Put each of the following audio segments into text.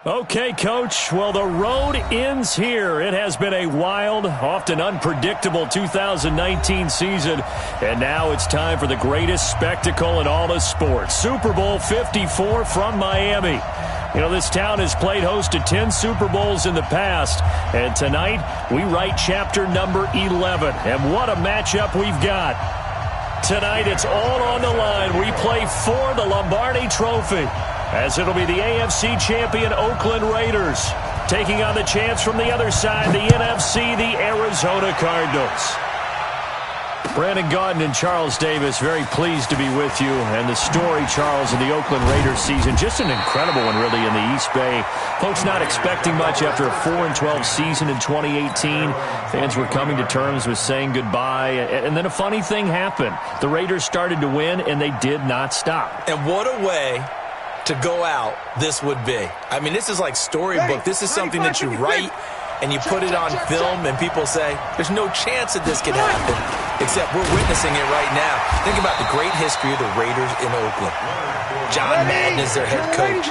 Okay, Coach. Well, the road ends here. It has been a wild, often unpredictable 2019 season. And now it's time for the greatest spectacle in all of sports. Super Bowl 54 from Miami. You know, this town has played host to 10 Super Bowls in the past. And tonight, we write chapter number 11. And what a matchup we've got. Tonight, it's all on the line. We play for the Lombardi Trophy, as it'll be the AFC champion Oakland Raiders taking on the chance from the other side, the NFC, the Arizona Cardinals. Brandon Gaudin and Charles Davis, very pleased to be with you. And the story, Charles, of the Oakland Raiders season, just an incredible one, really, in the East Bay. Folks not expecting much after a 4-12 season in 2018. Fans were coming to terms with saying goodbye. And then a funny thing happened. The Raiders started to win, and they did not stop. And what a way to go out this would be. I mean, this is like storybook. This is something that you write and you put it on film and people say, there's no chance that this could happen, except we're witnessing it right now. Think about the great history of the Raiders in Oakland. John Madden is their head coach.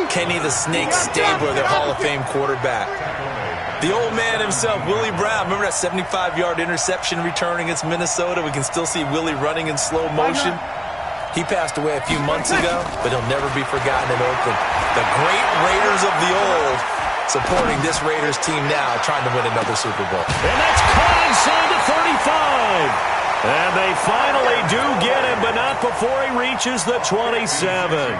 Kenny the Snake Stabler, their Hall of Fame quarterback. The old man himself, Willie Brown. Remember that 75-yard interception return against Minnesota? We can still see Willie running in slow motion. He passed away a few months ago, but he'll never be forgotten in Oakland. The great Raiders of the old supporting this Raiders team now, trying to win another Super Bowl. And that's caught inside the 35. And they finally do get him, but not before he reaches the 27.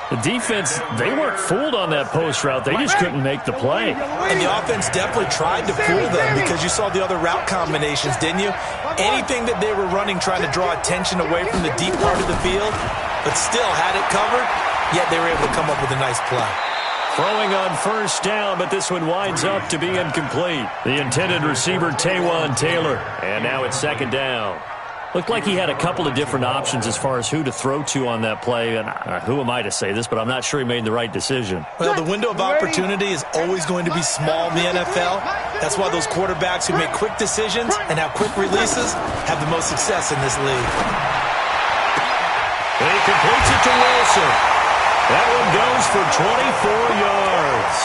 The defense, they weren't fooled on that post route. They just couldn't make the play. And the offense definitely tried to fool them because you saw the other route combinations, didn't you? Anything that they were running trying to draw attention away from the deep part of the field, but still had it covered, yet they were able to come up with a nice play. Throwing on first down, but this one winds up to be incomplete. The intended receiver, Taywan Taylor. And now it's second down. Looked like he had a couple of different options as far as who to throw to on that play. And who am I to say this, but I'm not sure he made the right decision. Well, the window of opportunity is always going to be small in the NFL. That's why those quarterbacks who make quick decisions and have quick releases have the most success in this league. And he completes it to Wilson. That one goes for 24 yards.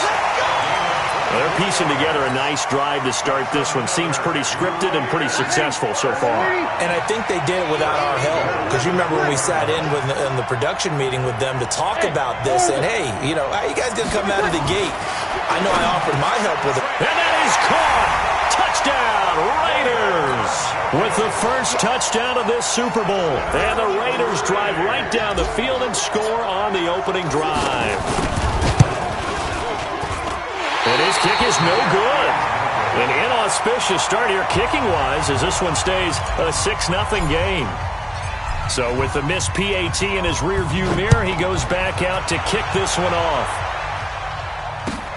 They're piecing together a nice drive to start this one. Seems pretty scripted and pretty successful so far. And I think they did it without our help. Because you remember when we sat in the production meeting with them to talk about this, and hey, you know, how you guys going to come out of the gate? I know I offered my help with it. And that is caught. Touchdown, Raiders. With the first touchdown of this Super Bowl. And the Raiders drive right down the field and score on the opening drive. And his kick is no good. An inauspicious start here kicking-wise as this one stays a 6-0 game. So with the missed PAT in his rearview mirror, he goes back out to kick this one off.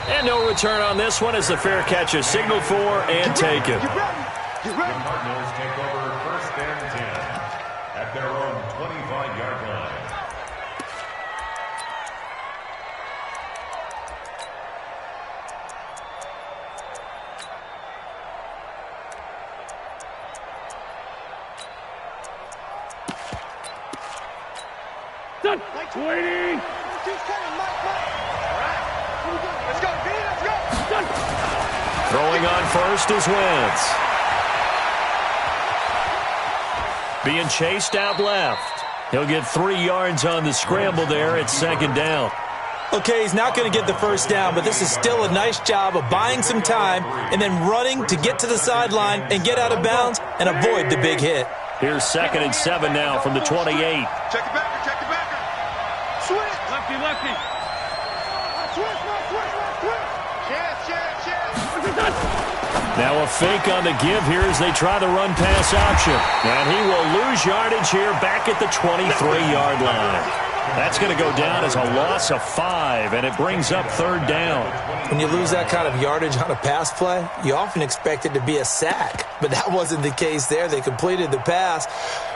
And no return on this one as the fair catch is signaled for and taken. The Cardinals take over first and 10 at their own 25-yard line. Done. Waiting. Let's go, B, let's go. Done. Throwing on first is Wentz. Being chased out left. He'll get 3 yards on the scramble there at second down. Okay, he's not going to get the first down, but this is still a nice job of buying some time and then running to get to the sideline and get out of bounds and avoid the big hit. Here's 2nd and 7 now from the 28. Check it back, check it back. Switch. Lefty, lefty. Switch. Now a fake on the give here as they try the run-pass option. And he will lose yardage here back at the 23-yard line. That's going to go down as a loss of 5, and it brings up third down. When you lose that kind of yardage on a pass play, you often expect it to be a sack. But that wasn't the case there. They completed the pass.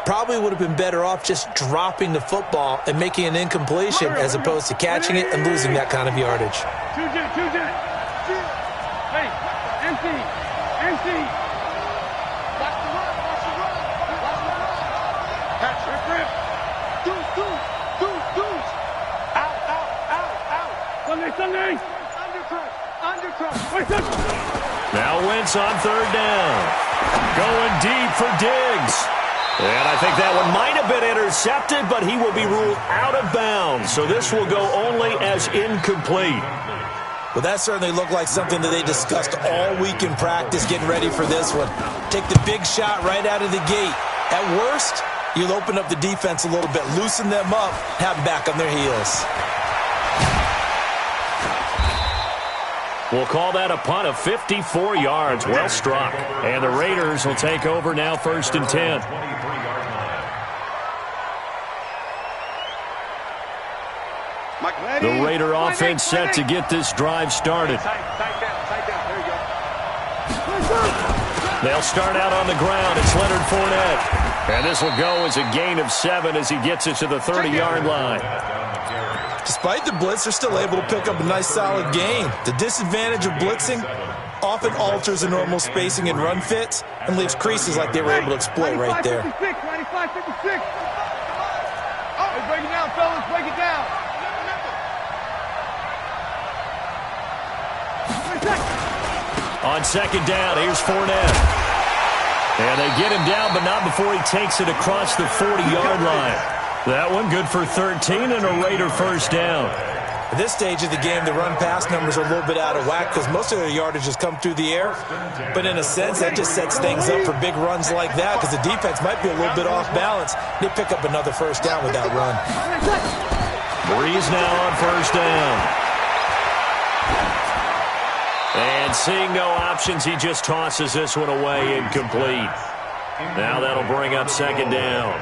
Probably would have been better off just dropping the football and making an incompletion as opposed to catching it and losing that kind of yardage. Hey, empty. Watch the run. Catch, rip. Deuce. Out. pass on third down. Going deep for Diggs. And I think that one might have been intercepted, but he will be ruled out of bounds. So this will go only as incomplete. Well, that certainly looked like something that they discussed all week in practice, getting ready for this one. Take the big shot right out of the gate. At worst, you'll open up the defense a little bit, loosen them up, have them back on their heels. We'll call that a punt of 54 yards. Well struck. And the Raiders will take over now, 1st and 10. The Raider offense set to get this drive started. They'll start out on the ground. It's Leonard Fournette. And this will go as a gain of 7 as he gets it to the 30-yard line. Despite the blitz, they're still able to pick up a nice, solid gain. The disadvantage of blitzing often alters the normal spacing and run fits and leaves creases like they were able to exploit right there. 95, 56. Hey, break it down, fellas. Break it down. On 2nd down, here's Fournette. And they get him down, but not before he takes it across the 40-yard line. That one good for 13 and a Raider 1st down. At this stage of the game, the run-pass numbers are a little bit out of whack because most of their yardage has come through the air. But in a sense, that just sets things up for big runs like that because the defense might be a little bit off balance. They pick up another 1st down with that run. Breeze now on 1st down. And seeing no options, he just tosses this one away incomplete. Now that'll bring up 2nd down.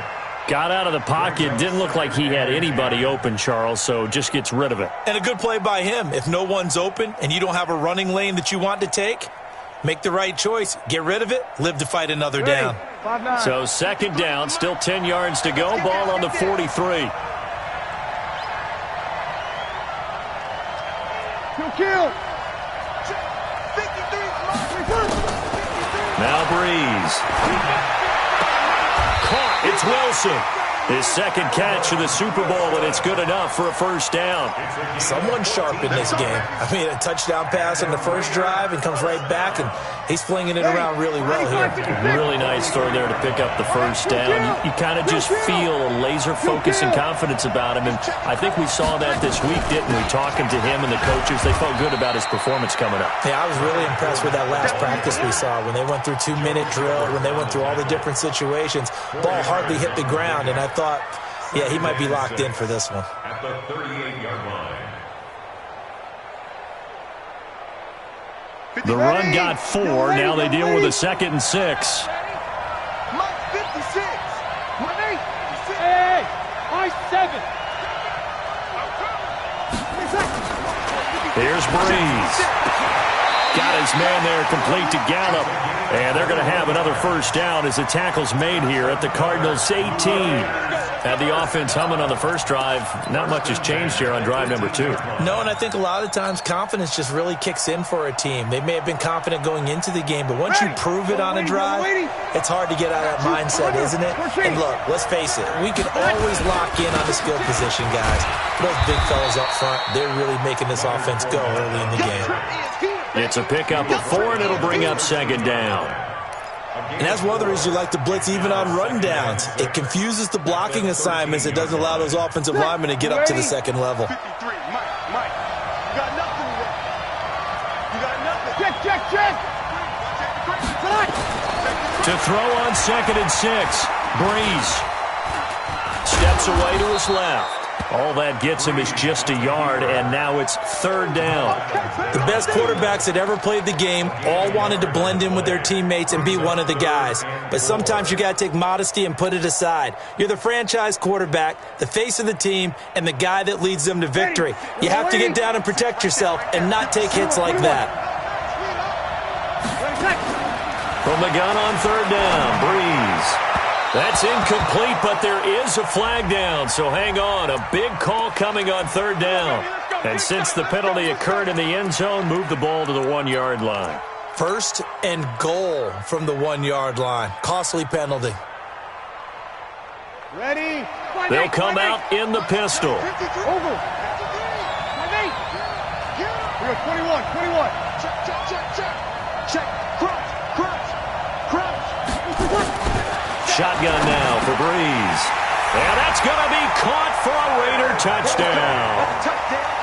Got out of the pocket. Didn't look like he had anybody open, Charles, so just gets rid of it. And a good play by him. If no one's open and you don't have a running lane that you want to take, make the right choice. Get rid of it. Live to fight another down. So 2nd down, still 10 yards to go. Ball on the 43. Kill. Now Breeze. Caught. It's Wilson. His 2nd catch of the Super Bowl, and it's good enough for a 1st down. Someone sharp in this game. I mean, a touchdown pass on the first drive and comes right back, and he's flinging it around really well here. Really nice throw there to pick up the 1st down. You kind of just feel a laser focus and confidence about him, and I think we saw that this week, didn't we? Talking to him and the coaches, they felt good about his performance coming up. Yeah, I was really impressed with that last practice we saw when they went through 2-minute drill, when they went through all the different situations. Ball hardly hit the ground, and I thought, yeah, he might be locked in for this one. At the 38-yard line. The run got 4. Now they deal with a 2nd and 6. Mike 56. Hey, Mike 7. Here's Breeze. Got his man there complete to Gallup. And they're going to have another 1st down as the tackle's made here at the Cardinals' 18. Had the offense humming on the first drive. Not much has changed here on drive number 2. No, and I think a lot of times confidence just really kicks in for a team. They may have been confident going into the game, but once you prove it on a drive, it's hard to get out of that mindset, isn't it? And look, let's face it, we can always lock in on the skill position, guys. Those big fellas up front, they're really making this offense go early in the game. It's a pickup of 4, and it'll bring up 2nd down. And that's one of the reasons you like to blitz even on run downs. It confuses the blocking assignments. It doesn't allow those offensive linemen to get up to the 2nd level. 53, Mike, you got nothing with it. You got nothing. Check. To throw on 2nd and 6. Breeze steps away to his left. All that gets him is just a yard, and now it's 3rd down. The best quarterbacks that ever played the game all wanted to blend in with their teammates and be one of the guys. But sometimes you got to take modesty and put it aside. You're the franchise quarterback, the face of the team, and the guy that leads them to victory. You have to get down and protect yourself and not take hits like that. From the gun on 3rd down, Breeze. That's incomplete, but there is a flag down, so hang on. A big call coming on 3rd down. And since the penalty occurred in the end zone, move the ball to the 1-yard line. 1st and goal from the 1-yard line. Costly penalty. Ready? They'll come out in the pistol. Over. 21. Check. Cross. shotgun now for Breeze. And that's going to be caught for a Raider touchdown.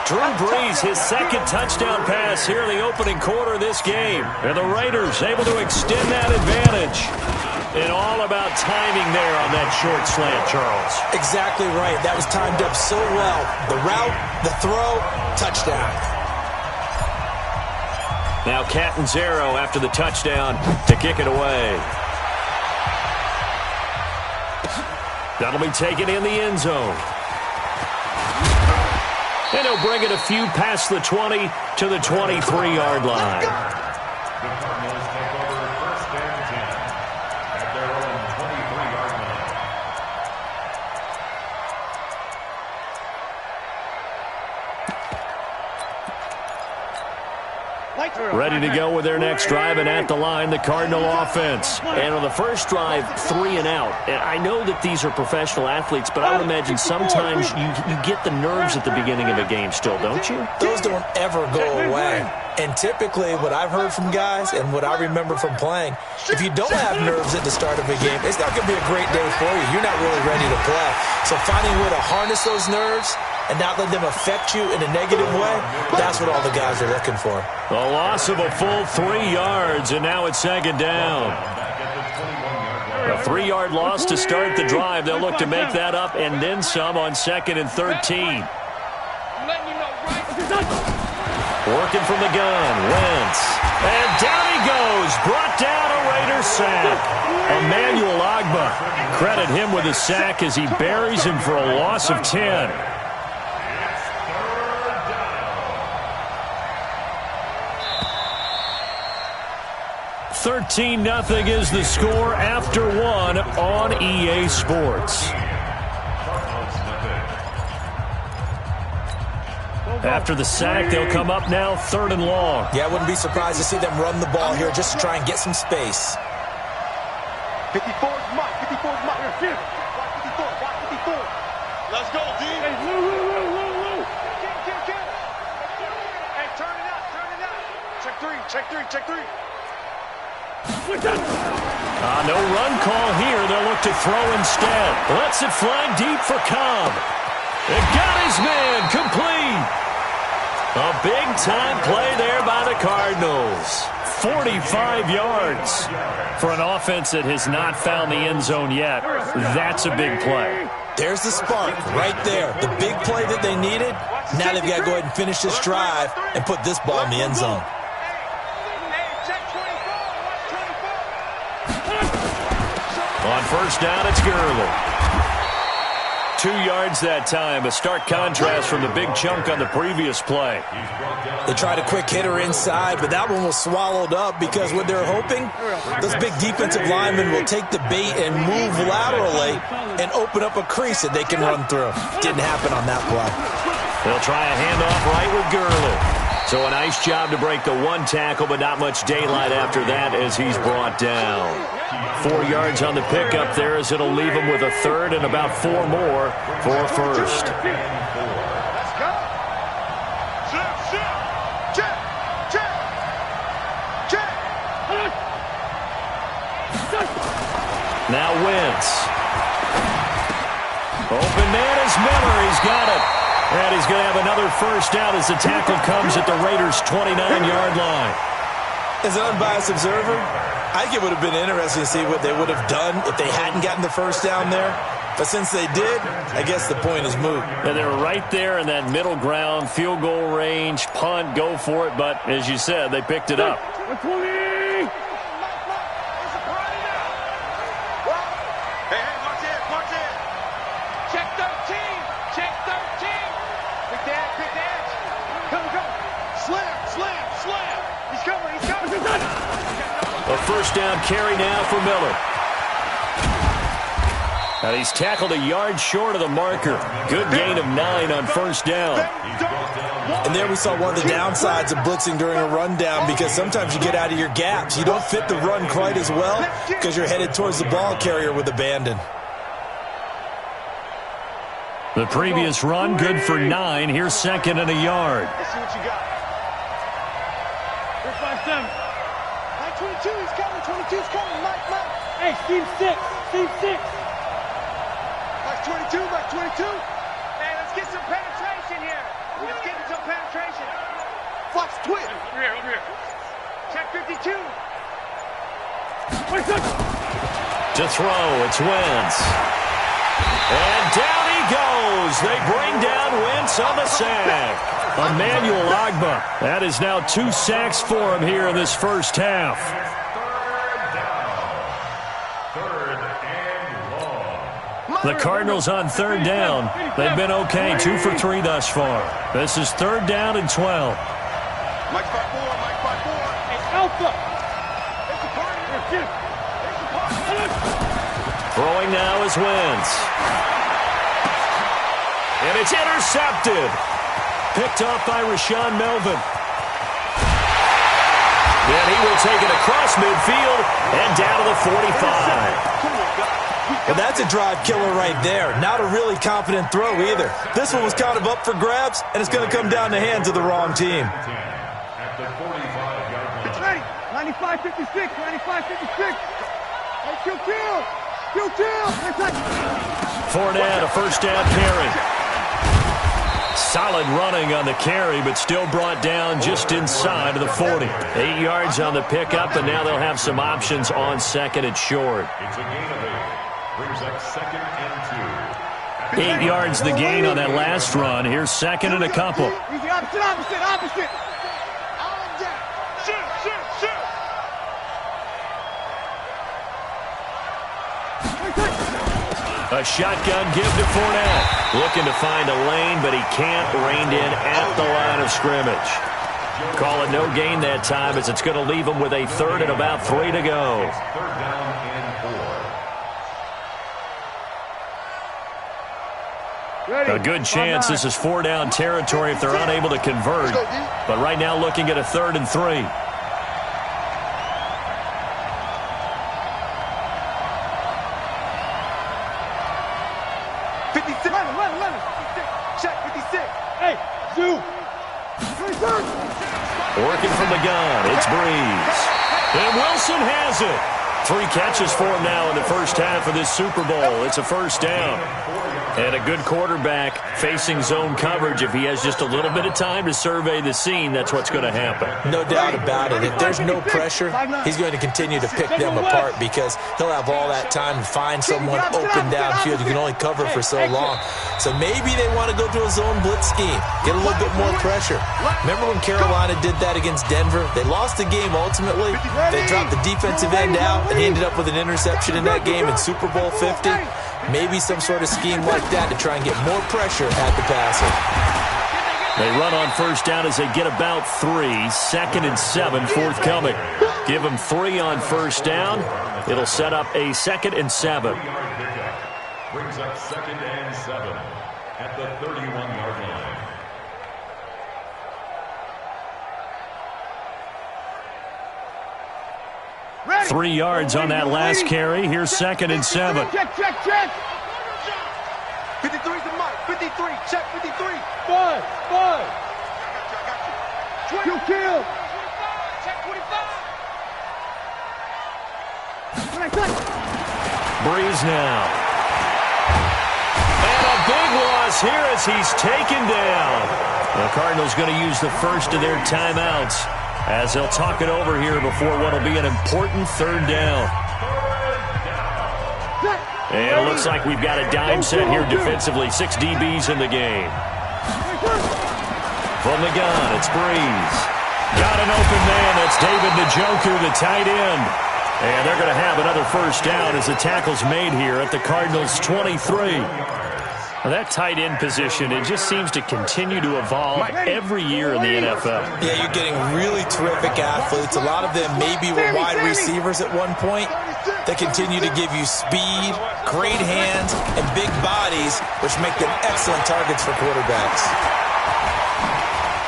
Drew Brees, his second touchdown pass here in the opening quarter of this game. And the Raiders able to extend that advantage. And all about timing there on that short slant, Charles. Exactly right. That was timed up so well. The route, the throw, touchdown. Now Catanzaro after the touchdown to kick it away. That'll be taken in the end zone. And he'll bring it a few past the 20 to the 23-yard line. The Cardinals take over first and 10 at their own 23-yard line. Ready to go with their next drive, and at the line, the Cardinal offense. And on the first drive, 3 and out. And I know that these are professional athletes, but I would imagine sometimes you get the nerves at the beginning of a game still, don't you? Those don't ever go away. And typically, what I've heard from guys and what I remember from playing, if you don't have nerves at the start of a game, it's not going to be a great day for you. You're not really ready to play. So finding a way to harness those nerves and not let them affect you in a negative way, that's what all the guys are looking for. A loss of a full 3 yards, and now it's second down. A 3-yard loss to start the drive. They'll look to make that up and then some on 2nd and 13. Working from the gun, Wentz. And down he goes, brought down a Raider sack. Emmanuel Ogbah, credit him with a sack as he buries him for a loss of 10. 13-0 is the score after 1 on EA Sports. After the sack, they'll come up now 3rd and long. Yeah, I wouldn't be surprised to see them run the ball here just to try and get some space. 54's Mike. 54's Mike. 54. Watch 54. Let's go, D. Hey, Lou. Hey, turn it out. Check three. No run call here. They'll look to throw instead. Lets it fly deep for Cobb. It got his man complete. A big-time play there by the Cardinals. 45 yards for an offense that has not found the end zone yet. That's a big play. There's the spark right there. The big play that they needed. Now they've got to go ahead and finish this drive and put this ball in the end zone. On first down, it's Gurley. 2 yards that time. A stark contrast from the big chunk on the previous play. They tried a quick hitter inside, but that one was swallowed up because what they're hoping, those big defensive linemen will take the bait and move laterally and open up a crease that they can run through. Didn't happen on that play. They'll try a handoff right with Gurley. So a nice job to break the 1 tackle, but not much daylight after that as he's brought down. 4 yards on the pickup there as it'll leave him with a 3rd and about 4 more for a first. Let's go. Check. Now Wentz. Open man is Miller. He's got it. And he's going to have another first down as the tackle comes at the Raiders' 29-yard line. As an unbiased observer, I think it would have been interesting to see what they would have done if they hadn't gotten the first down there. But since they did, I guess the point is moot. And they're right there in that middle ground, field goal range, punt, go for it. But as you said, they picked it up. A first down carry now for Miller. And he's tackled a yard short of the marker. Good gain of 9 on first down. And there we saw one of the downsides of blitzing during a rundown because sometimes you get out of your gaps. You don't fit the run quite as well because you're headed towards the ball carrier with abandon. The previous run good for 9. Here's 2nd and a yard. Let's see what you got. Here's 5-7. 22, he's coming. 22's coming. Mike. Hey, team 6. Team 6. Max 22, Max 22. Hey, let's get some penetration here. Let's get some penetration. Fox twin. Over here. Check 52. To throw, it's Wentz. And down he goes. They bring down Wentz on the sack. Emmanuel Ogbah. That is now 2 sacks for him here in this first half. The Cardinals on third down. They've been okay, 2 for 3 thus far. This is 3rd down and 12. Mike 5-4, Mike 5-4. Hey, Alpha. Throwing now is Wentz. And it's intercepted. Picked off by Rashaan Melvin. And he will take it across midfield and down to the 45. Well, that's a drive killer right there. Not a really confident throw either. This one was kind of up for grabs, and it's going to come down the hands of the wrong team. At the 45-yard line. It's ready. 95-56. 95-56. Hey, kill. Fournette, a first down carry. Solid running on the carry, but still brought down just inside of the 40. 8 yards on the pickup, and now they'll have some options on second and short. It's a gain of 8. Brings up 2nd and 2. 8 yards the gain on that last run. Here's second and a couple. Easy, opposite. Shoot. A shotgun give to Fournette. Looking to find a lane, but he can't. Reined in at the line of scrimmage. Call it no gain that time, as it's going to leave him with a 3rd and about 3 to go. 3rd down and 4. A good chance this is 4 down territory if they're unable to convert. But right now looking at a 3rd and 3. Working from the gun, it's Breeze. And Wilson has it. 3 catches for him now in the first half of this Super Bowl. It's a first down. And a good quarterback facing zone coverage. If he has just a little bit of time to survey the scene, that's what's going to happen. No doubt about it. If there's no pressure, he's going to continue to pick them apart because he'll have all that time to find someone open downfield. You can only cover for so long. So maybe they want to go to a zone blitz scheme, get a little bit more pressure. Remember when Carolina did that against Denver? They lost the game ultimately. They dropped the defensive end out, and he ended up with an interception in that game in Super Bowl 50. Maybe some sort of scheme like that to try and get more pressure at the passer. They run on first down as they get about 3. 2nd and 7 forthcoming. Give them 3 on first down. It'll set up a 2nd and 7. Brings up 2nd and 7 at the 31-yard line. 3 yards on that last carry. Here's 2nd and 7. Check. 53's the mic. 53. Check 53. 5. Kill. Check 25. Breeze now. And a big loss here as he's taken down. The Cardinals going to use the first of their timeouts as they'll talk it over here before what will be an important 3rd down. And it looks like we've got a dime set here defensively. 6 DBs in the game. From the gun, it's Breeze. Got an open man. That's David Njoku, the tight end. And they're going to have another first down as the tackle's made here at the Cardinals' 23. Well, that tight end position, it just seems to continue to evolve every year in the NFL. Yeah, you're getting really terrific athletes. A lot of them maybe were wide receivers at one point. They continue to give you speed, great hands, and big bodies, which make them excellent targets for quarterbacks.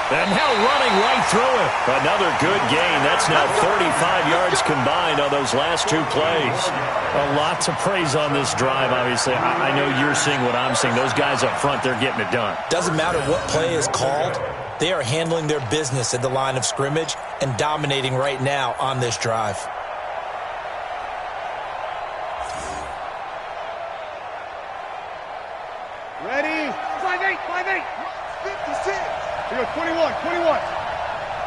And now running right through it. Another good gain. That's now 35 yards combined on those last 2 plays. A lot to praise on this drive, obviously. I know you're seeing what I'm seeing. Those guys up front, they're getting it done. Doesn't matter what play is called. They are handling their business at the line of scrimmage and dominating right now on this drive. Ready? 5-8, 5-8. 56. Here goes 21, 21.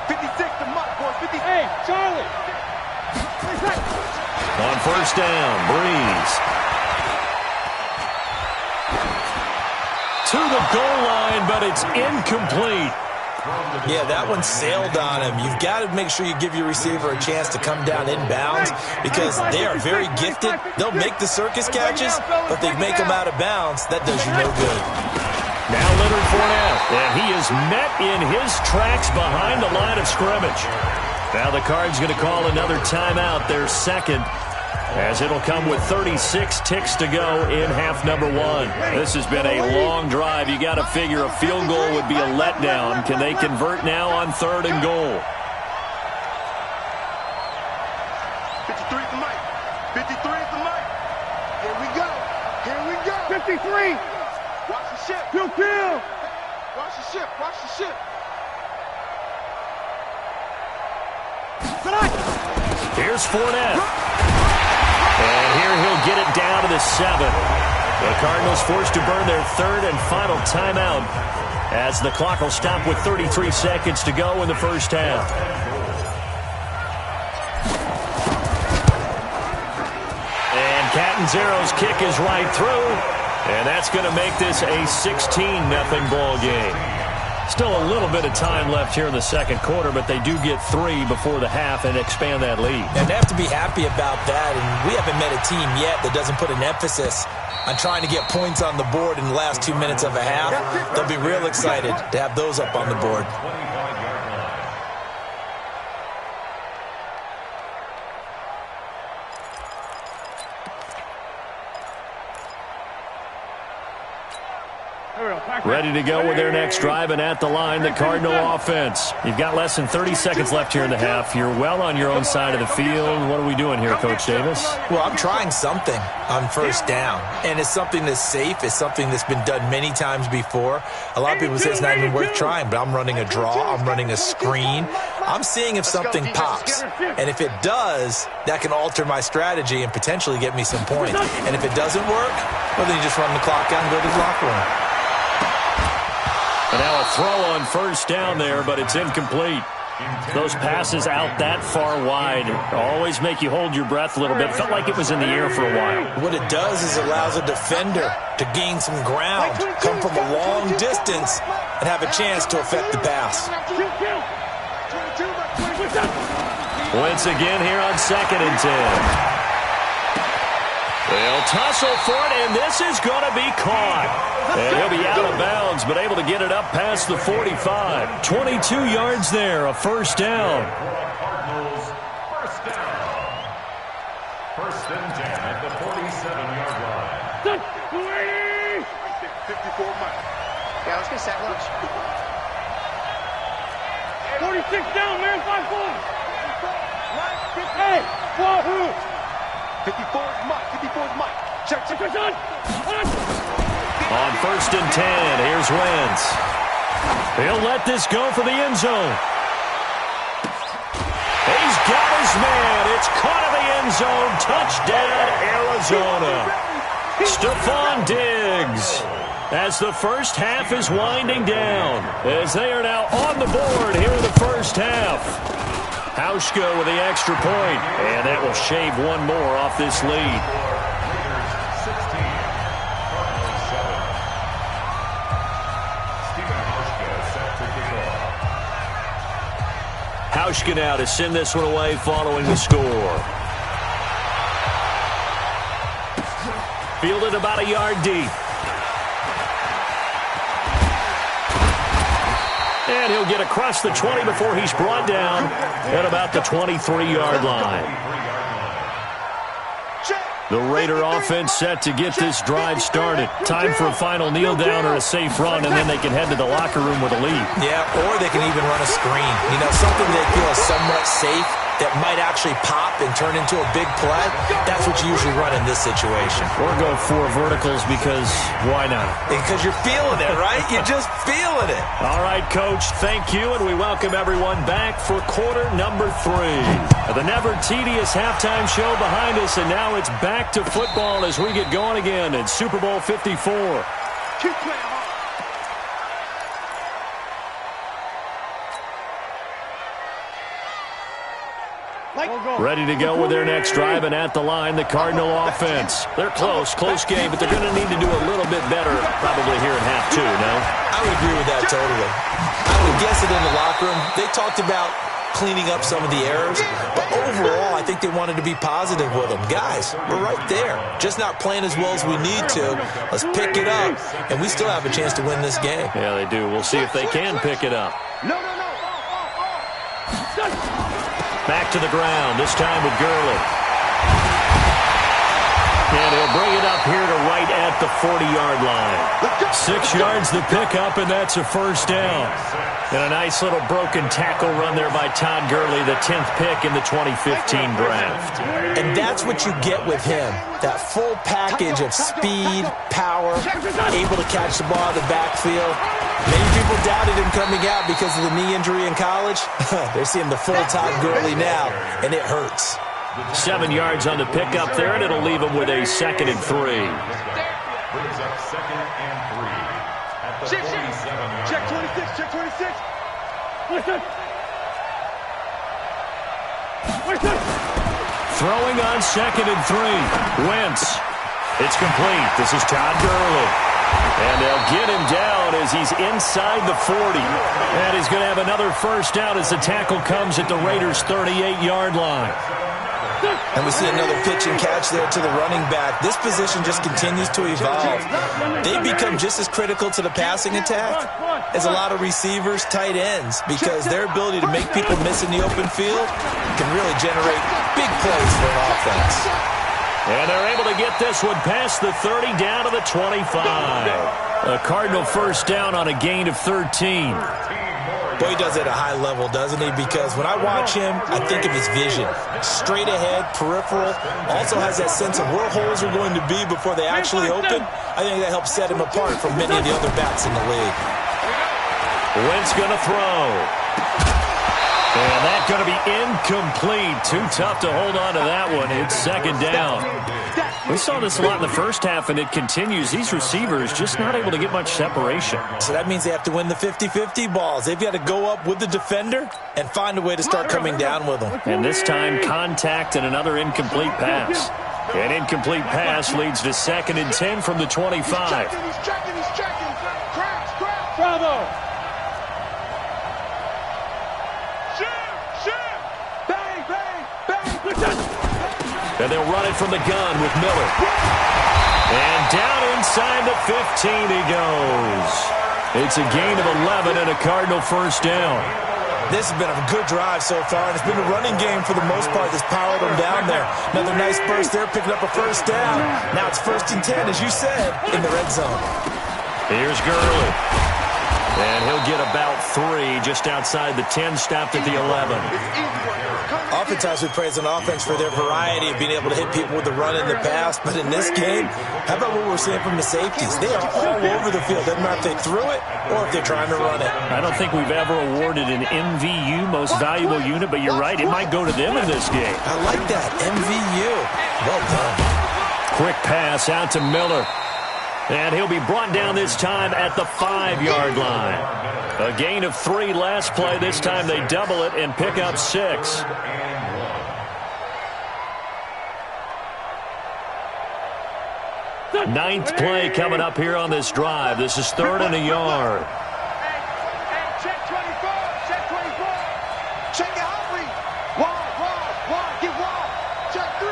56 to Mike, boys. 50. Hey, Charlie. On first down, Breeze. To the goal line, but it's incomplete. Yeah, that one sailed on him. You've got to make sure you give your receiver a chance to come down inbounds because they are very gifted. They'll make the circus catches, but they make them out of bounds. That does you no good. Now Leonard Fournette, and he is met in his tracks behind the line of scrimmage. Now the Cards going to call another timeout, their second, as it'll come with 36 ticks to go in half number one. This has been a long drive. You got to figure a field goal would be a letdown. Can they convert now on 3rd and goal? 53 is the mic. 53 is the mic. Here we go. Here we go. 53. Watch the ship. Kill. Watch the ship. Watch the ship. Here's Fournette. And here he'll get it down to the 7. The Cardinals forced to burn their 3rd and final timeout as the clock will stop with 33 seconds to go in the first half. And Catanzaro's kick is right through, and that's going to make this a 16-0 ball game. Still a little bit of time left here in the second quarter, but they do get 3 before the half and expand that lead. And they have to be happy about that, and we haven't met a team yet that doesn't put an emphasis on trying to get points on the board in the last 2 minutes of a half. They'll be real excited to have those up on the board. Ready to go with their next drive, and at the line, the Cardinal offense. You've got less than 30 seconds left here in the half. You're well on your own side of the field. What are we doing here, Coach Davis? Well, I'm trying something on first down, and it's something that's safe. It's something that's been done many times before. A lot of people say it's not even worth trying, but I'm running a draw. I'm running a screen. I'm seeing if something pops, and if it does, that can alter my strategy and potentially get me some points. And if it doesn't work, well, then you just run the clock out and go to the locker room. And now a throw on first down there, but it's incomplete. Those passes out that far wide always make you hold your breath a little bit. Felt like it was in the air for a while. What it does is it allows a defender to gain some ground, come from a long distance, and have a chance to affect the pass. Once again here on 2nd and 10. They'll tussle for it, and this is going to be caught. And he'll be out of bounds, but able to get it up past the 45. 22 yards there, a first down. Cardinals, first down. 1st and 10 at the 47-yard line. 54 Mike. Yeah, let's get sack lunch. 46 down, man. 5-4. Hey, wahoo. 54 is Mike. 54 is Mike. Check. On 1st and 10, here's Wentz. He'll let this go for the end zone. He's got his man. It's caught in the end zone. Touchdown, Arizona. Stephon Diggs. As the first half is winding down, as they are now on the board here in the first half. Hauschka with the extra point, and that will shave one more off this lead. Hauschka now to send this one away following the score. Fielded about a yard deep. And he'll get across the 20 before he's brought down at about the 23-yard line. The Raider offense set to get this drive started. Time for a final kneel down or a safe run, and then they can head to the locker room with a lead. Yeah, or they can even run a screen. You know, something they feel is somewhat safe that might actually pop and turn into a big play. That's what you usually run in this situation. Or go 4 verticals because why not? Because you're feeling it, right? You're just feeling it. All right, Coach, thank you, and we welcome everyone back for quarter number 3. The never tedious halftime show behind us, and now it's back to football as we get going again in Super Bowl 54. Keep playing hard. Ready to go with their next drive, and at the line, the Cardinal offense. They're close game, but they're going to need to do a little bit better probably here in half two, no? I would agree with that totally. I would guess it in the locker room. They talked about cleaning up some of the errors, but overall, I think they wanted to be positive with them. Guys, we're right there. Just not playing as well as we need to. Let's pick it up, and we still have a chance to win this game. Yeah, they do. We'll see if they can pick it up. No. Back to the ground, this time with Gurley. And he'll bring it up here to right at the 40-yard line. 6 yards the pickup, and that's a first down. And a nice little broken tackle run there by Todd Gurley, the 10th pick in the 2015 draft. And that's what you get with him, that full package of speed, power, able to catch the ball out of the backfield. Many people doubted him coming out because of the knee injury in college. They're seeing the full Todd Gurley now, and it hurts. 7 yards on the pickup there, and it'll leave him with a 2nd and 3. Brings up 2nd and 3 at the 47-yard Check line. 26, check 26. Throwing on 2nd and 3. Wentz. It's complete. This is Todd Gurley. And they'll get him down as he's inside the 40. And he's going to have another first down as the tackle comes at the Raiders' 38-yard line. And we see another pitch and catch there to the running back. This position just continues to evolve. They become just as critical to the passing attack as a lot of receivers, tight ends, because their ability to make people miss in the open field can really generate big plays for an offense. And they're able to get this one past the 30 down to the 25. A Cardinal first down on a gain of 13. Boy, he does it at a high level, doesn't he? Because when I watch him, I think of his vision. Straight ahead, peripheral. Also has that sense of where holes are going to be before they actually open. I think that helps set him apart from many of the other backs in the league. Wentz going to throw. And that's going to be incomplete. Too tough to hold on to that one. It's 2nd down. We saw this a lot in the first half, and it continues. These receivers just not able to get much separation. So that means they have to win the 50-50 balls. They've got to go up with the defender and find a way to start coming down with them. And this time, contact and another incomplete pass. An incomplete pass leads to 2nd and 10 from the 25. He's checking. Crash. Bravo. And they'll run it from the gun with Miller. And down inside the 15 he goes. It's a gain of 11 and a Cardinal first down. This has been a good drive so far, and it's been a running game for the most part that's powered them down there. Another nice burst there, picking up a first down. Now it's 1st and 10, as you said, in the red zone. Here's Gurley. And he'll get about 3 just outside the 10, stopped at the 11. Oftentimes we praise an offense for their variety of being able to hit people with the run and the pass, but in this game, how about what we're seeing from the safeties? They are all over the field. Doesn't matter if they threw it or if they're trying to run it. I don't think we've ever awarded an MVU, most valuable unit, but you're right, it might go to them in this game. I like that, MVU. Well done. Quick pass out to Miller. And he'll be brought down this time at the 5-yard line. A gain of 3 last play. This time they double it and pick up 6. Ninth play coming up here on this drive. This is 3rd and a yard. Hey, check 24. Check it out, Wall. Get Wall. Check 3.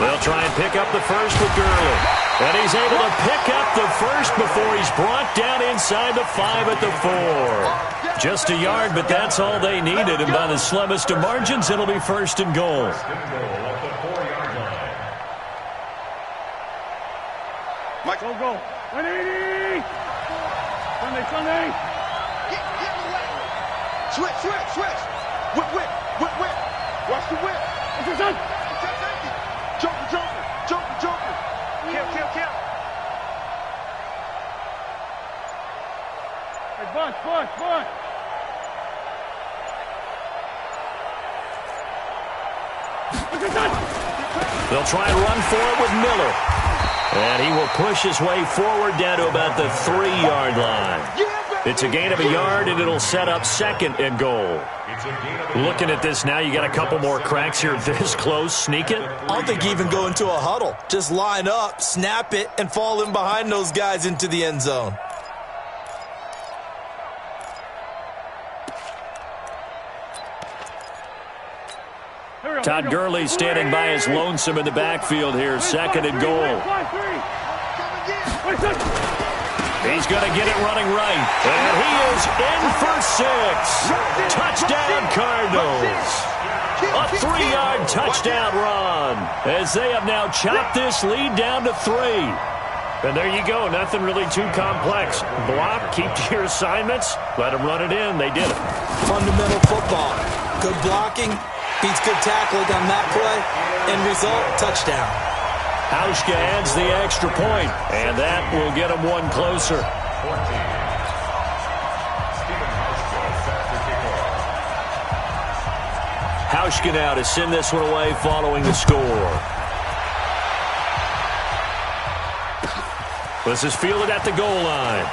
They'll try and pick up the first with Gurley. And he's able to pick up the first before he's brought down inside the 5 at the 4. Just a yard, but that's all they needed. And by the slimmest of margins, it'll be 1st and goal. Mike, go. 180. Sunday. Get away. Switch. Whip. Watch the whip. Joker. Kill. Hey, bunch. They'll try and run for it with Miller. And he will push his way forward down to about the 3-yard line. It's a gain of a yard, and it'll set up 2nd and goal. Looking at this now, you got a couple more cracks here this close. Sneak it? I don't think you even go into a huddle. Just line up, snap it, and fall in behind those guys into the end zone. Todd Gurley standing by his lonesome in the backfield here. 2nd and goal. He's going to get it running right. And he is in for 6. Touchdown, Cardinals. A 3-yard touchdown run as they have now chopped this lead down to 3. And there you go. Nothing really too complex. Block, keep to your assignments, let them run it in. They did it. Fundamental football. Good blocking. Beats good tackling on that play. End result, touchdown. Hauschka adds the extra point, and that will get him one closer. Hauschka now to send this one away following the score. This is fielded at the goal line.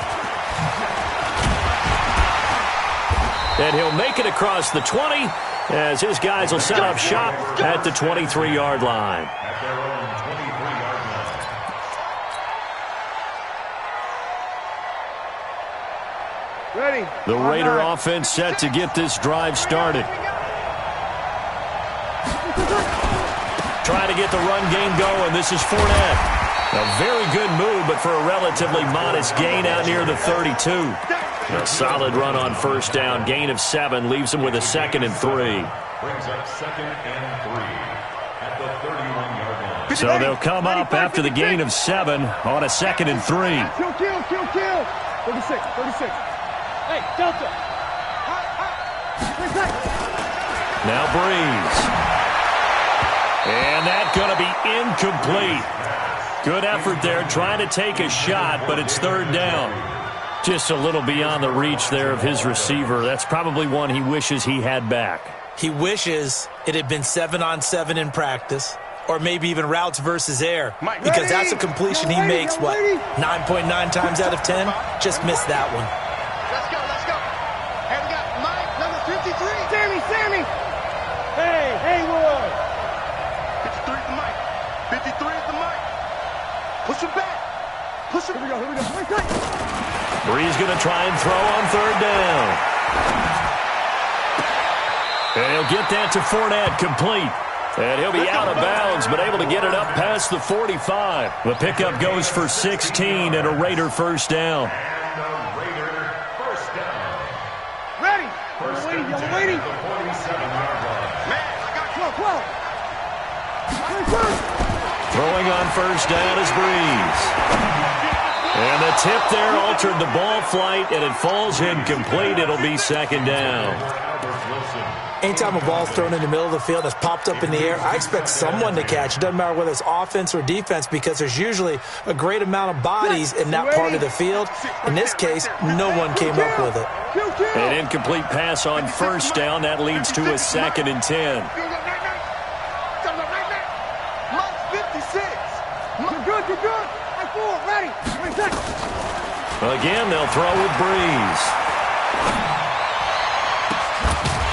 And he'll make it across the 20 as his guys will set up shop at the 23-yard line. Ready. The Raider offense set to get this drive started. Trying to get the run game going. This is Fournette. A very good move, but for a relatively modest gain out near the 32. A solid run on first down. Gain of 7 leaves him with a 2nd and 3. Brings up 2nd and 3 at the 31-yard line. So they'll come up after the gain of 7 on a 2nd and 3. Kill. 36. Hey, Delta. Now Breeze. And that's going to be incomplete. Good effort there trying to take a shot, but it's 3rd down. Just a little beyond the reach there of his receiver. That's probably one he wishes he had back. He wishes it had been 7-on-7 in practice, or maybe even routes versus air, because that's a completion he makes, 9.9 times out of 10? Just missed that one. Let's go. Hey, we got Mike, number 53. Sammy. Hey, Haywood. 53 is the mic. 53 is the mic. Push him back. Here we go. Breeze going to try and throw on 3rd down. And he'll get that to Fournette, complete. And he'll be out of bounds, but able to get it up past the 45. The pickup goes for 16 and a Raider first down. And the Raider first down. Ready. Y'all waiting. The 47-yard line. Man, I got 12. Throwing on first down is Breeze. And the tip there altered the ball flight, and it falls incomplete. It'll be 2nd down. Anytime a ball's thrown in the middle of the field that's popped up in the air, I expect someone to catch. It doesn't matter whether it's offense or defense, because there's usually a great amount of bodies in that part of the field. In this case, no one came up with it. An incomplete pass on first down. That leads to a 2nd and 10. You're good. Ready. Again, they'll throw with Breeze.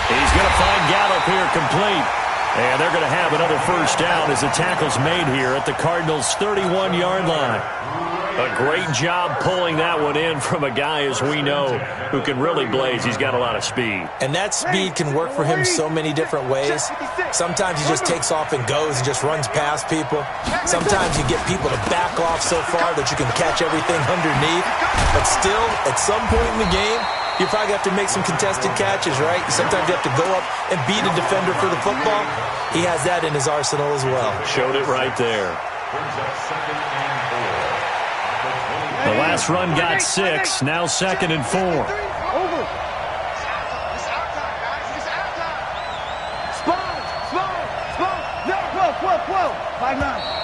He's going to find Gallup here complete. And they're going to have another first down as the tackle's made here at the Cardinals' 31-yard line. A great job pulling that one in from a guy, as we know, who can really blaze. He's got a lot of speed. And that speed can work for him so many different ways. Sometimes he just takes off and goes and just runs past people. Sometimes you get people to back off so far that you can catch everything underneath. But still, at some point in the game, you probably have to make some contested catches, right? Sometimes you have to go up and beat a defender for the football. He has that in his arsenal as well. Showed it right there. Brings up 2nd and 4. The last run got 6. Now 2nd and 4. Over. Spot. 12. 5-9.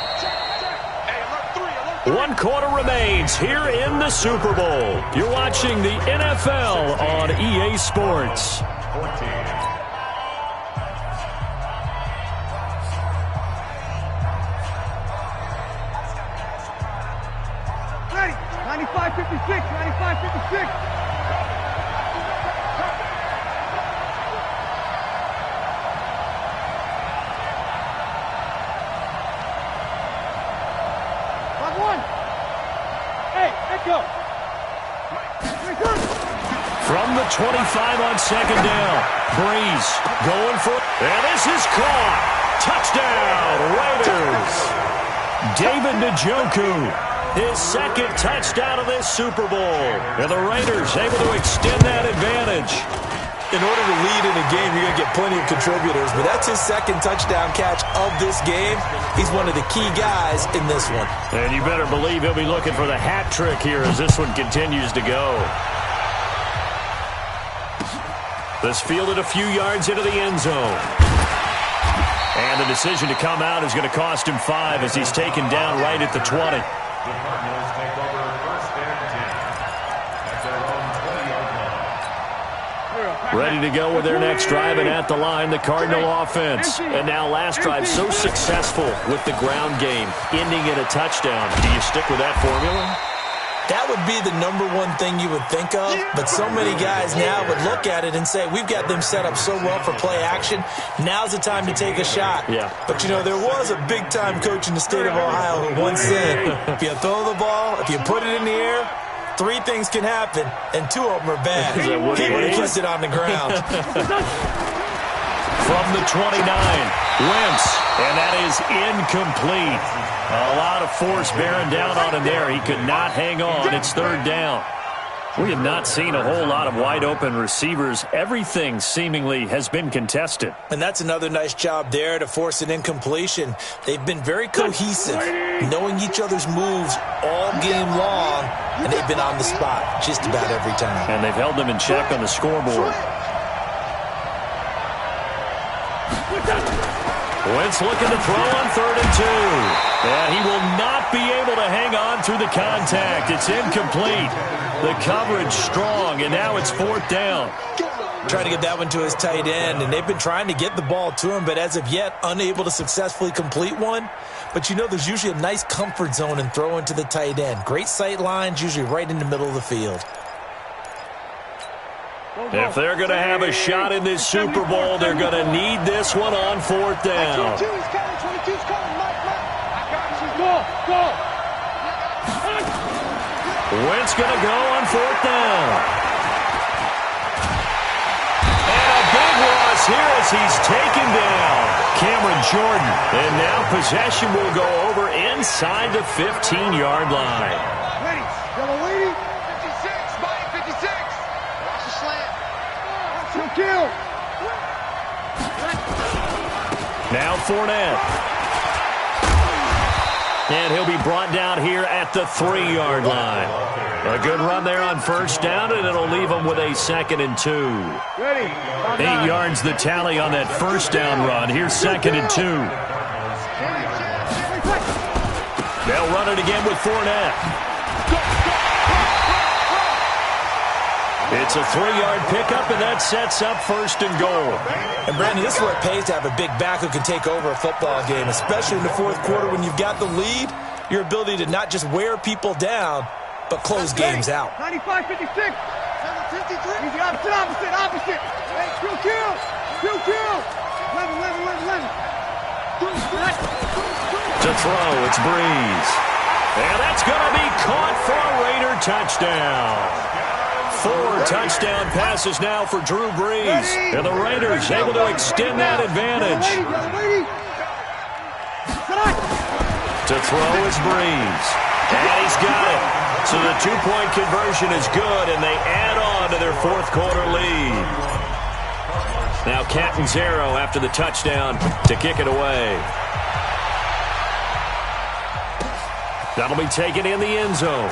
One quarter remains here in the Super Bowl. You're watching the NFL on EA Sports. 14. 95-56, 95-56. From the 25 on second down. Breeze going for it. And this is caught. Touchdown, Raiders. David Njoku, his second touchdown of this Super Bowl. And the Raiders able to extend that advantage. In order to lead in a game, you're going to get plenty of contributors, but that's his second touchdown catch of this game. He's one of the key guys in this one. And you better believe he'll be looking for the hat trick here as this one continues to go. This fielded a few yards into the end zone. And the decision to come out is going to cost him 5 as he's taken down right at the 20. The Cardinals take over first and 10 at their own 20-yard line. Ready to go with their next drive, and at the line, the Cardinal offense. And now last drive so successful with the ground game, ending in a touchdown. Do you stick with that formula? That would be the number one thing you would think of, but so many guys now would look at it and say, we've got them set up so well for play action, now's the time to take a shot. Yeah. But, you know, there was a big-time coach in the state of Ohio who once said, if you throw the ball, if you put it in the air, 3 things can happen, and 2 of them are bad. He would have kissed it on the ground. From the 29, Wentz, and that is incomplete. A lot of force bearing down on him there. He could not hang on. It's third down. We have not seen a whole lot of wide-open receivers. Everything seemingly has been contested. And that's another nice job there to force an incompletion. They've been very cohesive, knowing each other's moves all game long, and they've been on the spot just about every time. And they've held them in check on the scoreboard. Wentz looking to throw on 3rd and 2. And he will not be able to hang on through the contact. It's incomplete. The coverage strong, and now it's 4th down. Trying to get that one to his tight end, and they've been trying to get the ball to him, but as of yet, unable to successfully complete one. But you know, there's usually a nice comfort zone in throwing to the tight end. Great sight lines, usually right in the middle of the field. If they're going to have a shot in this Super Bowl, they're going to need this one on 4th down. Wentz going to go on 4th down. And a big loss here as he's taken down. Cameron Jordan. And now possession will go over inside the 15-yard line. Ready, double lady. 56, body 56. Watch the slant. Kill. Now Fournette. And he'll be brought down here at the 3-yard line. A good run there on 1st down, and it'll leave him with a 2nd and 2. Ready. 8 yards the tally on that 1st down run. Here's 2nd and 2. They'll run it again with Fournette. It's a 3-yard pickup, and that sets up 1st and goal. And, Brandon, this is what it pays to have a big back who can take over a football game, especially in the 4th quarter when you've got the lead, your ability to not just wear people down, but close games out. 95-56. 753. Easy, opposite. Hey, kill. 11. To throw, it's Breeze. And that's going to be caught for a Raider touchdown. 4 touchdown passes now for Drew Brees. And the Raiders able to extend that advantage. To throw is Brees. And he's got it. So the 2-point conversion is good, and they add on to their 4th quarter lead. Now Catanzaro after the touchdown to kick it away. That'll be taken in the end zone.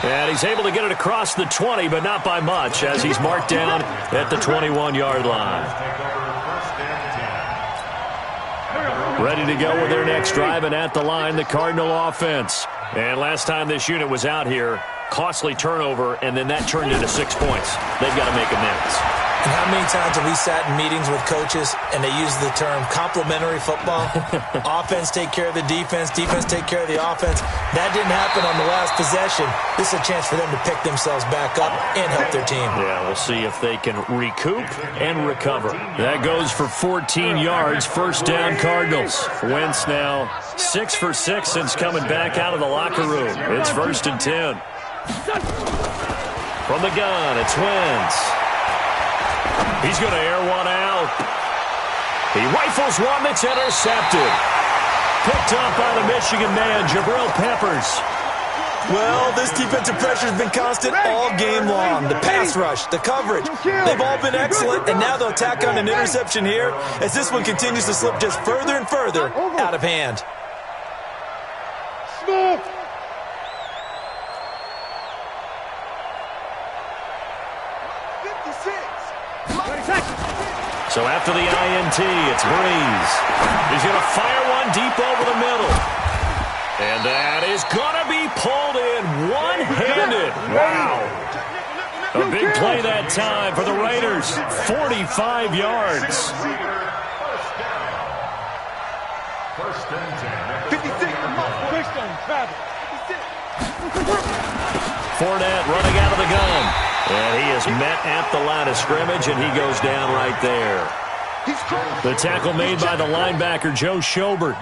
And he's able to get it across the 20, but not by much, as he's marked down at the 21-yard line. Ready to go with their next drive, and at the line, the Cardinal offense. And last time this unit was out here, costly turnover, and then that turned into 6 points. They've got to make amends. And how many times have we sat in meetings with coaches and they use the term complementary football? Offense take care of the defense, defense take care of the offense. That didn't happen on the last possession. This is a chance for them to pick themselves back up and help their team. Yeah, we'll see if they can recoup and recover. That goes for 14 yards. First down, Cardinals. Wentz now 6 for 6 since coming back out of the locker room. It's 1st and 10. From the gun, it's Wentz. He's going to air one out. He rifles one that's intercepted. Picked up by the Michigan man, Jabril Peppers. Well, this defensive pressure has been constant all game long. The pass rush, the coverage, they've all been excellent, and now they'll tack on an interception here as this one continues to slip just further and further out of hand. Small. So after the INT, it's Breeze. He's going to fire one deep over the middle. And that is going to be pulled in one-handed. Wow. A big play that time for the Raiders. 45 yards. First and 10. 56. Fournette running out of the gun. And he is met at the line of scrimmage, and he goes down right there. The tackle made by the linebacker, Joe Schobert.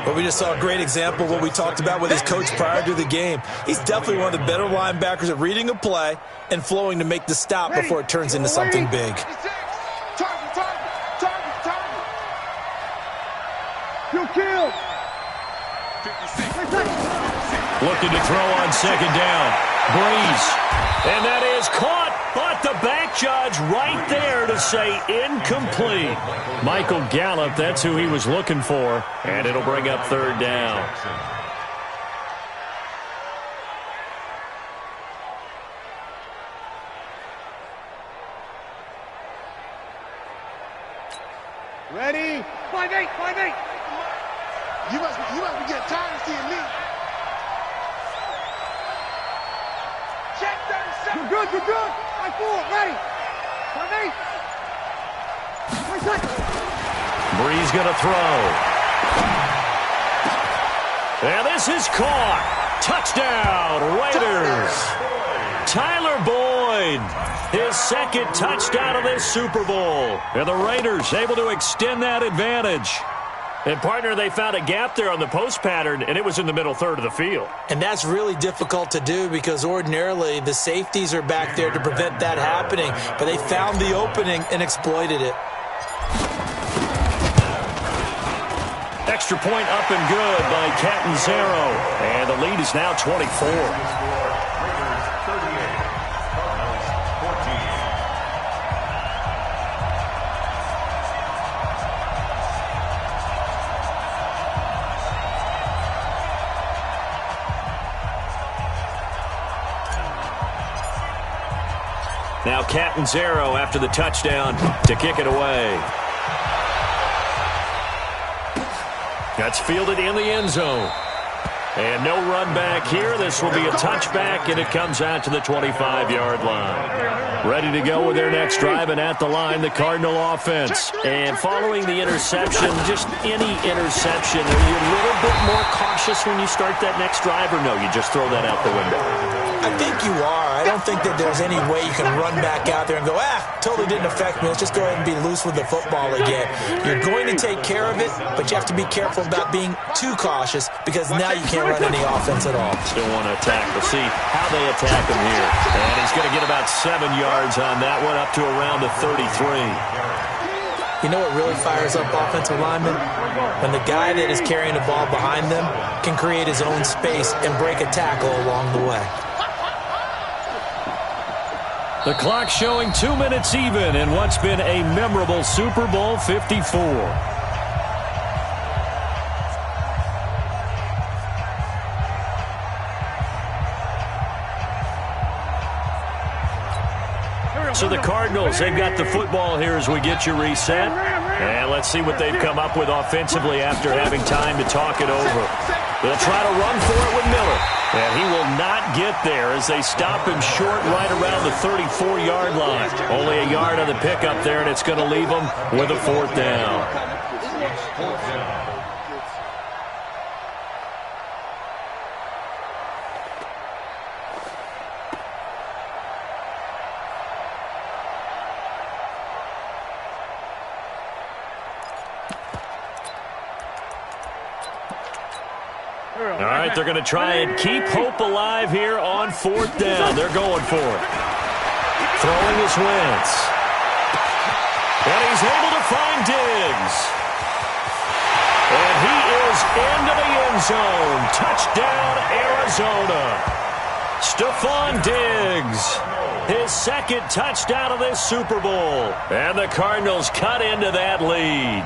Well, we just saw a great example of what we talked about with his coach prior to the game. He's definitely one of the better linebackers at reading a play and flowing to make the stop before it turns into something big. Kill. Looking to throw on second down. Breeze. And that is caught, but the back judge right there to say incomplete. Michael Gallup, that's who he was looking for, and it'll bring up third down. Ready? 5-8, 5-8. You must be getting tired of seeing me. Check 37. You're good, you're good. 5-4, ready. 5-8. Breeze going to throw. And this is caught. Touchdown, Raiders. Tyler Boyd, his second touchdown of this Super Bowl. And the Raiders able to extend that advantage. And, partner, they found a gap there on the post pattern, and it was in the middle third of the field. And that's really difficult to do because ordinarily the safeties are back there to prevent that happening. But they found the opening and exploited it. Extra point up and good by Catanzaro. And the lead is now 24. Now Catanzaro after the touchdown to kick it away. That's fielded in the end zone. And no run back here. This will be a touchback, and it comes out to the 25-yard line. Ready to go with their next drive, and at the line, the Cardinal offense. And following the interception, just any interception, are you a little bit more cautious when you start that next drive, or no, you just throw that out the window? I think you are. I don't think that there's any way you can run back out there and go, totally didn't affect me. Let's just go ahead and be loose with the football again. You're going to take care of it, but you have to be careful about being too cautious because now you can't run any offense at all. Still want to attack. We'll see how they attack him here. And he's going to get about 7 yards on that one, up to around the 33. You know what really fires up offensive linemen? When the guy that is carrying the ball behind them can create his own space and break a tackle along the way. The clock showing 2 minutes even in what's been a memorable Super Bowl 54. So the Cardinals, they've got the football here as we get you reset. And let's see what they've come up with offensively after having time to talk it over. They'll try to run for it with Miller. And he will not get there as they stop him short right around the 34-yard line. Only a yard on the pickup there, and it's going to leave him with a 4th down. All right, they're going to try and keep hope alive here on 4th down. They're going for it. Throwing is Wentz. And he's able to find Diggs. And he is into the end zone. Touchdown, Arizona. Stephon Diggs, his 2nd touchdown of this Super Bowl. And the Cardinals cut into that lead.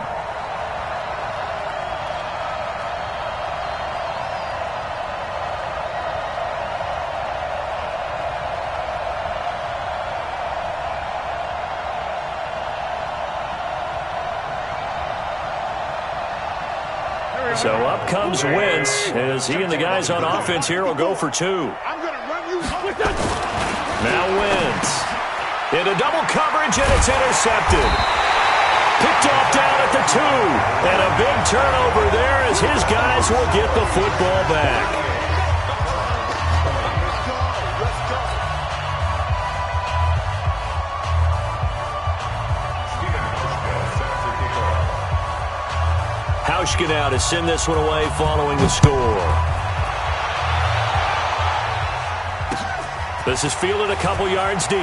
So up comes Wentz as he and the guys on offense here will go for 2. Now Wentz into double coverage, and it's intercepted. Picked off down at the 2. And a big turnover there as his guys will get the football back. Now to send this one away following the score. This is fielded a couple yards deep.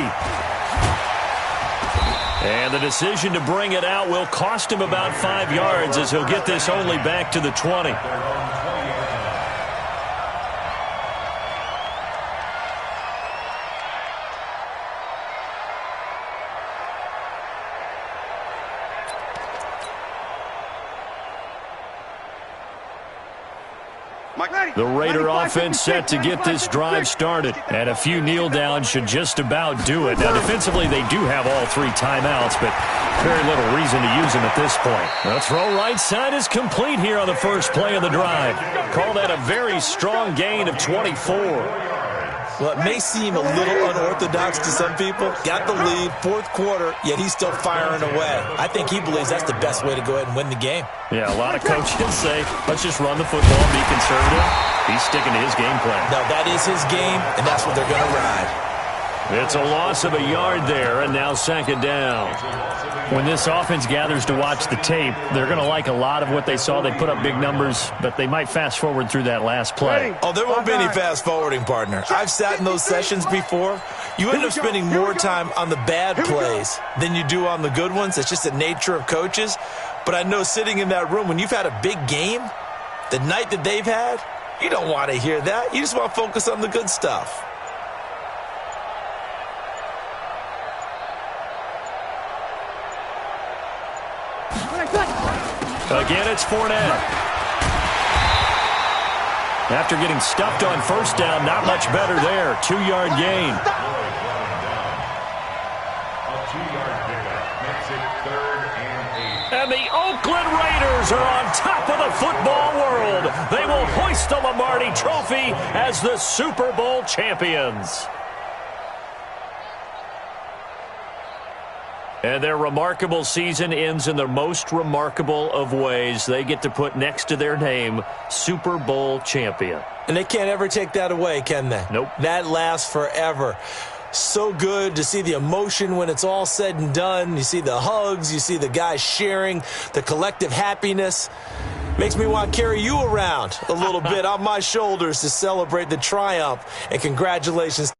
And the decision to bring it out will cost him about 5 yards as he'll get this only back to the 20. The Raider offense set to get this drive started. And a few kneel downs should just about do it. Now, defensively, they do have all 3 timeouts, but very little reason to use them at this point. The throw right side is complete here on the first play of the drive. Call that a very strong gain of 24. Well, it may seem a little unorthodox to some people. Got the lead, 4th quarter, yet he's still firing away. I think he believes that's the best way to go ahead and win the game. Yeah, a lot of coaches say, let's just run the football and be conservative. He's sticking to his game plan. No, that is his game, and that's what they're going to ride. It's a loss of a yard there, and now 2nd down. When this offense gathers to watch the tape, they're going to like a lot of what they saw. They put up big numbers, but they might fast forward through that last play. Oh, there won't be any fast forwarding, partner. I've sat in those sessions before. You end up spending more time on the bad plays than you do on the good ones. It's just the nature of coaches. But I know sitting in that room, when you've had a big game, the night that they've had, you don't want to hear that. You just want to focus on the good stuff. Again, it's Fournette. After getting stuffed on 1st down, not much better there. 2-yard gain. A 2-yard pickup makes it 3rd and 8. And the Oakland Raiders are on top of the football world. They will hoist the Lombardi Trophy as the Super Bowl champions. And their remarkable season ends in the most remarkable of ways. They get to put next to their name, Super Bowl champion. And they can't ever take that away, can they? Nope. That lasts forever. So good to see the emotion when it's all said and done. You see the hugs. You see the guys sharing, the collective happiness. Makes me want to carry you around a little bit on my shoulders to celebrate the triumph. And congratulations